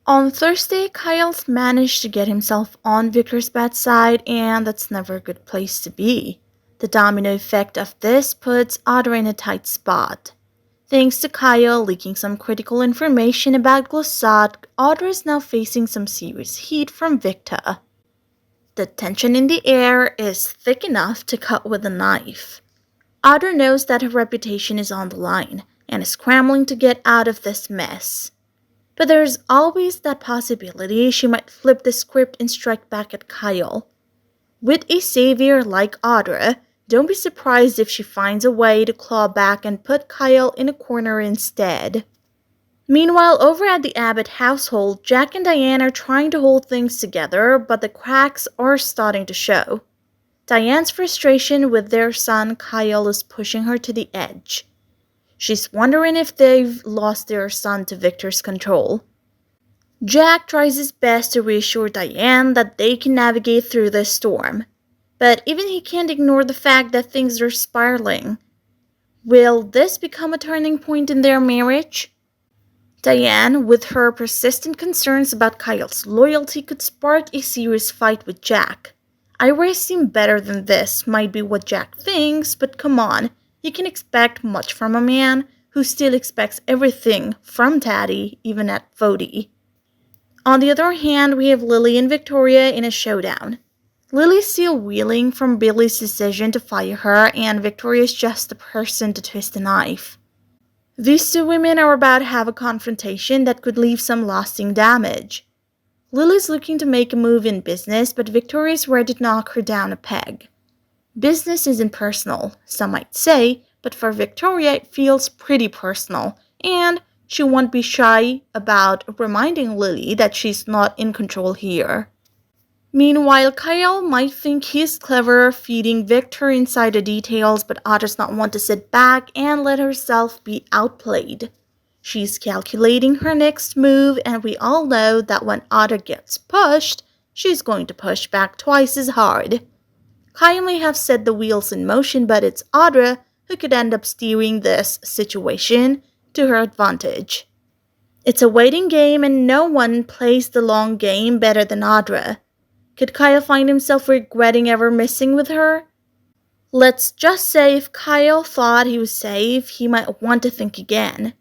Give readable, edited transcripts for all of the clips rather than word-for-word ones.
On Thursday, Kyle's managed to get himself on Victor's bedside, and that's never a good place to be. The domino effect of this puts Audra in a tight spot. Thanks to Kyle leaking some critical information about Glissade, Audra is now facing some serious heat from Victor. The tension in the air is thick enough to cut with a knife. Audra knows that her reputation is on the line and is scrambling to get out of this mess. But there's always that possibility she might flip the script and strike back at Kyle. With a savior like Audra, don't be surprised if she finds a way to claw back and put Kyle in a corner instead. Meanwhile, over at the Abbott household, Jack and Diane are trying to hold things together, but the cracks are starting to show. Diane's frustration with their son Kyle is pushing her to the edge. She's wondering if they've lost their son to Victor's control. Jack tries his best to reassure Diane that they can navigate through this storm, but even he can't ignore the fact that things are spiraling. Will this become a turning point in their marriage? Diane, with her persistent concerns about Kyle's loyalty, could spark a serious fight with Jack. I raised him better than this might be what Jack thinks, but come on. You can expect much from a man who still expects everything from Daddy, even at 40. On the other hand, we have Lily and Victoria in a showdown. Lily's still reeling from Billy's decision to fire her, and Victoria's just the person to twist the knife. These two women are about to have a confrontation that could leave some lasting damage. Lily's looking to make a move in business, but Victoria's ready to knock her down a peg. Business isn't personal, some might say, but for Victoria it feels pretty personal, and she won't be shy about reminding Lily that she's not in control here. Meanwhile, Kyle might think he's clever feeding Victor inside the details, but Audra does not want to sit back and let herself be outplayed. She's calculating her next move, and we all know that when Audra gets pushed, she's going to push back twice as hard. Kyle may have set the wheels in motion, but it's Audra who could end up steering this situation to her advantage. It's a waiting game, and no one plays the long game better than Audra. Could Kyle find himself regretting ever messing with her? Let's just say if Kyle thought he was safe, he might want to think again.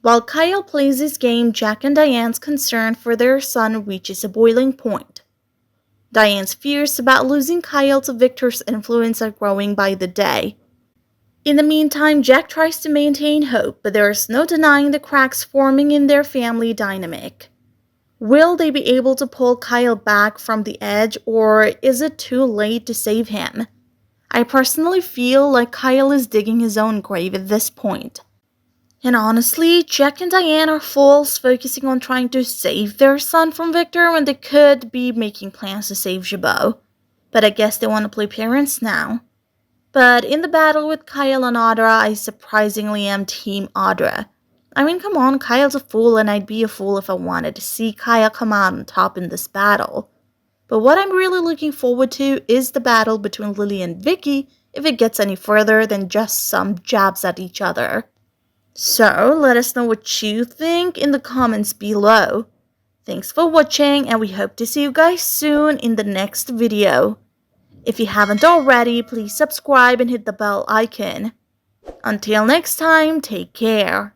While Kyle plays his game, Jack and Diane's concern for their son reaches a boiling point. Diane's fears about losing Kyle to Victor's influence are growing by the day. In the meantime, Jack tries to maintain hope, but there is no denying the cracks forming in their family dynamic. Will they be able to pull Kyle back from the edge, or is it too late to save him? I personally feel like Kyle is digging his own grave at this point. And honestly, Jack and Diane are fools focusing on trying to save their son from Victor when they could be making plans to save Jabot. But I guess they want to play parents now. But in the battle with Kyle and Audra, I surprisingly am Team Audra. I mean, come on, Kyle's a fool, and I'd be a fool if I wanted to see Kyle come out on top in this battle. But what I'm really looking forward to is the battle between Lily and Vicky if it gets any further than just some jabs at each other. So, let us know what you think in the comments below. Thanks for watching, and we hope to see you guys soon in the next video. If you haven't already, please subscribe and hit the bell icon. Until next time, take care.